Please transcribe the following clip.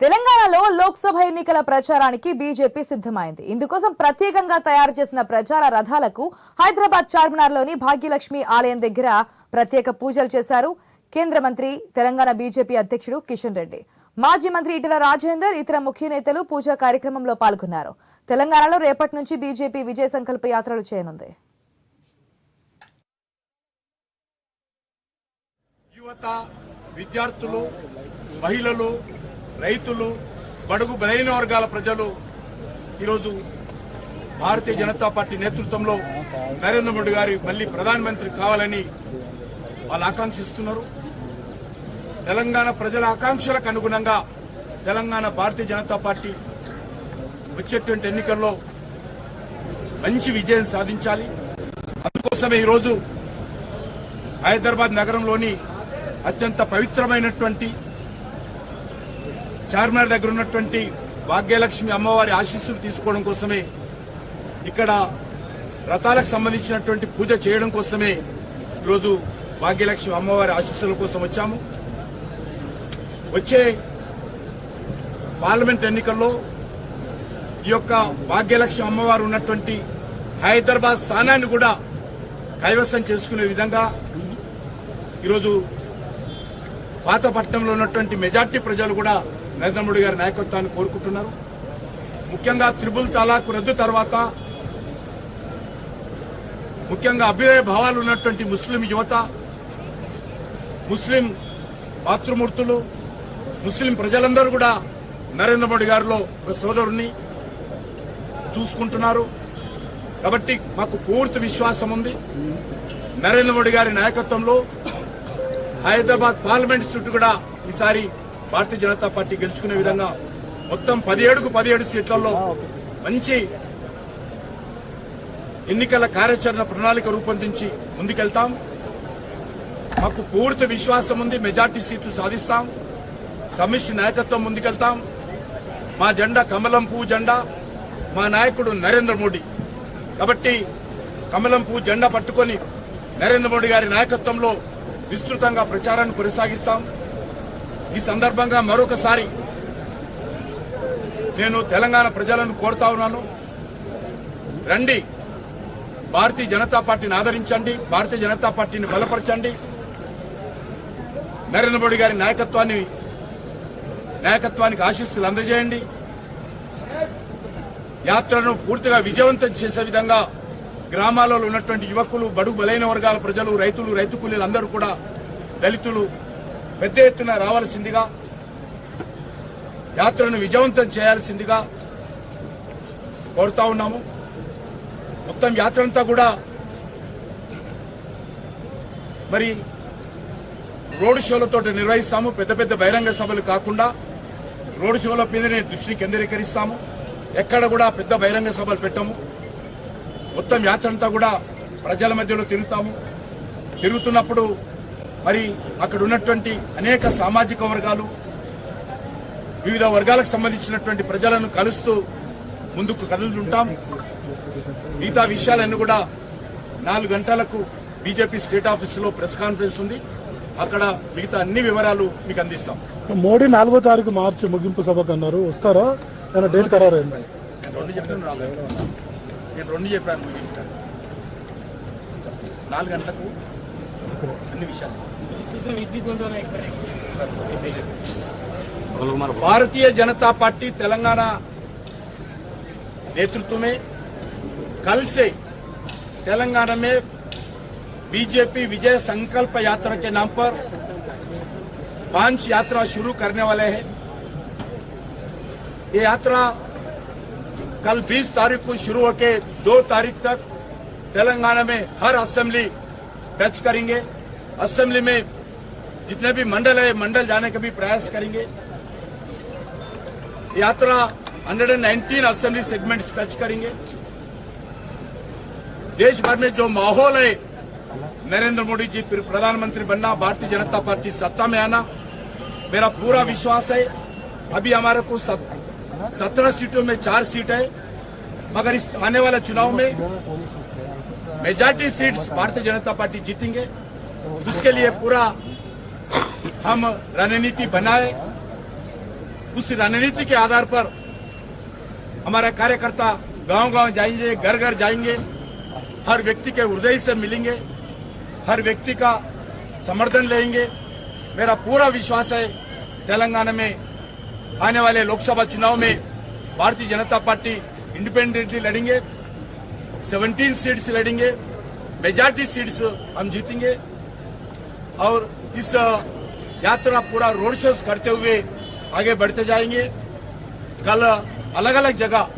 తెలంగాణలో లోక్సభ ఎన్నికల ప్రచారానికి బీజేపీ సిద్ధమైంది. ఇందుకోసం ప్రత్యేకంగా తయారు చేసిన ప్రచార రథాలకు హైదరాబాద్ చార్మినార్లోని భాగ్యలక్ష్మి ఆలయం దగ్గర ప్రత్యేక పూజలు చేశారు. కేంద్ర మంత్రి, తెలంగాణ బీజేపీ అధ్యక్షుడు కిషన్ రెడ్డి, మాజీ మంత్రి ఈటెల రాజేందర్, ఇతర ముఖ్య నేతలు పూజా కార్యక్రమంలో పాల్గొన్నారు. తెలంగాణలో రేపటి నుంచి బీజేపీ విజయ సంకల్ప యాత్రలు చేయనుంది. యువత, విద్యార్థులు, మహిళలు, రైతులు, బడుగు బలైన వర్గాల ప్రజలు ఈరోజు భారతీయ జనతా పార్టీ నేతృత్వంలో నరేంద్ర మోడీ గారి మళ్లీ ప్రధానమంత్రి కావాలని వాళ్ళు ఆకాంక్షిస్తున్నారు. తెలంగాణ ప్రజల ఆకాంక్షలకు అనుగుణంగా తెలంగాణ భారతీయ జనతా పార్టీ వచ్చేటువంటి ఎన్నికల్లో మంచి విజయం సాధించాలి. అందుకోసమే ఈరోజు హైదరాబాద్ నగరంలోని అత్యంత పవిత్రమైనటువంటి చార్మినార్ దగ్గర ఉన్నటువంటి భాగ్యలక్ష్మి అమ్మవారి ఆశీస్సులు తీసుకోవడం కోసమే, ఇక్కడ రథాలకు సంబంధించినటువంటి పూజ చేయడం కోసమే ఈరోజు భాగ్యలక్ష్మి అమ్మవారి ఆశీస్సుల కోసం వచ్చాము. వచ్చే పార్లమెంట్ ఎన్నికల్లో ఈ యొక్క భాగ్యలక్ష్మి అమ్మవారు ఉన్నటువంటి హైదరాబాద్ స్థానాన్ని కూడా కైవసం చేసుకునే విధంగా ఈరోజు పాతపట్నంలో ఉన్నటువంటి మెజార్టీ ప్రజలు కూడా నరేంద్ర మోడీ గారి నాయకత్వాన్ని కోరుకుంటున్నారు. ముఖ్యంగా త్రిపుల్ తలాక్ రద్దు తర్వాత ముఖ్యంగా అభ్యుదయ భావాలు ఉన్నటువంటి ముస్లిం యువత, ముస్లిం మాతృమూర్తులు, ముస్లిం ప్రజలందరూ కూడా నరేంద్ర మోడీ గారిలో ఒక సోదరుణ్ణి చూసుకుంటున్నారు. కాబట్టి మాకు పూర్తి విశ్వాసం ఉంది. నరేంద్ర మోడీ గారి నాయకత్వంలో హైదరాబాద్ పార్లమెంట్ సీటు కూడా ఈసారి భారతీయ జనతా పార్టీ గెలుచుకునే విధంగా మొత్తం 17 సీట్లలో మంచి ఎన్నికల కార్యాచరణ ప్రణాళిక రూపొందించి ముందుకెళ్తాం. మాకు పూర్తి విశ్వాసం ఉంది. మెజార్టీ సీట్లు సాధిస్తాం. సమిష్టి నాయకత్వం ముందుకెళ్తాం. మా జెండా కమలం పువ్వు జెండా, మా నాయకుడు నరేంద్ర మోడీ. కాబట్టి కమలం పువ్వు జెండా పట్టుకొని నరేంద్ర మోడీ గారి నాయకత్వంలో విస్తృతంగా ప్రచారాన్ని కొనసాగిస్తాం. ఈ సందర్భంగా మరొకసారి నేను తెలంగాణ ప్రజలను కోరుతా ఉన్నాను, రండి, భారతీయ జనతా పార్టీని ఆదరించండి, భారతీయ జనతా పార్టీని బలపరచండి, నరేంద్ర మోడీ గారి నాయకత్వానికి ఆశీస్సులు అందజేయండి. యాత్రను పూర్తిగా విజయవంతం చేసే విధంగా గ్రామాలలో ఉన్నటువంటి యువకులు, బడుగు బలైన వర్గాల ప్రజలు, రైతులు, రైతు కూలీలు అందరూ కూడా, దళితులు పెద్ద ఎత్తున రావాల్సిందిగా, యాత్రను విజయవంతం చేయాల్సిందిగా కోరుతా ఉన్నాము. మొత్తం యాత్ర అంతా కూడా మరి రోడ్ షోలతో నిర్వహిస్తాము. పెద్ద పెద్ద బహిరంగ సభలు కాకుండా రోడ్ షోల మీదనే దృష్టి కేంద్రీకరిస్తాము. ఎక్కడ కూడా పెద్ద బహిరంగ సభలు పెట్టము. మొత్తం యాత్ర అంతా కూడా ప్రజల మధ్యలో తిరుగుతాము. తిరుగుతున్నప్పుడు మరి అక్కడ ఉన్నటువంటి అనేక సామాజిక వర్గాలు, వివిధ వర్గాలకు సంబంధించినటువంటి ప్రజలను కలుస్తూ ముందుకు కదులుతుంటాం. మిగతా విషయాలన్నీ కూడా 4 గంటలకు బీజేపీ స్టేట్ ఆఫీసులో ప్రెస్ కాన్ఫరెన్స్ ఉంది. అక్కడ మిగతా అన్ని వివరాలు మీకు అందిస్తాం. మోడీ 4వ తారీఖు మార్చి ముగింపు సభకు అన్నారు, వస్తారా? డేట్ ఖరారు అయింది. నేను రెండు చెప్పాను. 4 గంటలకు అన్ని విషయాలు. भारतीय जनता पार्टी तेलंगाना नेतृत्व में कल से तेलंगाना में बीजेपी विजय संकल्प यात्रा के नाम पर 5 यात्रा शुरू करने वाले हैं। ये यात्रा कल 20 तारीख को शुरू होकर 2 तारीख तक तेलंगाना में हर असेंबली टच करेंगे। असेंबली में जितने भी मंडल है, मंडल जाने का भी प्रयास करेंगे। यात्रा 119 असेंबली सेगमेंट्स टच करेंगे। देश भर में जो माहौल है, नरेंद्र मोदी जी फिर प्रधानमंत्री बनना, भारतीय जनता पार्टी सत्ता में आना, मेरा पूरा विश्वास है। अभी हमारे को 17 सीटों में 4 सीट है, मगर इस आने वाला चुनाव में majority seats Bharatiya Janata party जीतेंगे। उसके लिए पूरा हम रणनीति बनाए। उस रणनीति के आधार पर हमारे कार्यकर्ता गांव-गांव जाएंगे, घर-घर जाएंगे, हर व्यक्ति के हृदय से मिलेंगे, हर व्यक्ति का समर्थन लेंगे। मेरा पूरा विश्वास है तेलंगाना में आने वाले लोकसभा चुनाव में भारतीय जनता पार्टी इंडिपेंडेंटली लड़ेंगे, 17 सीट्स लड़ेंगे, मेजॉरिटी सीट्स हम जीतेंगे और इस यात्रा पूरा रोड शोज करते हुए आगे बढ़ते जाएंगे। कल अलग अलग जगह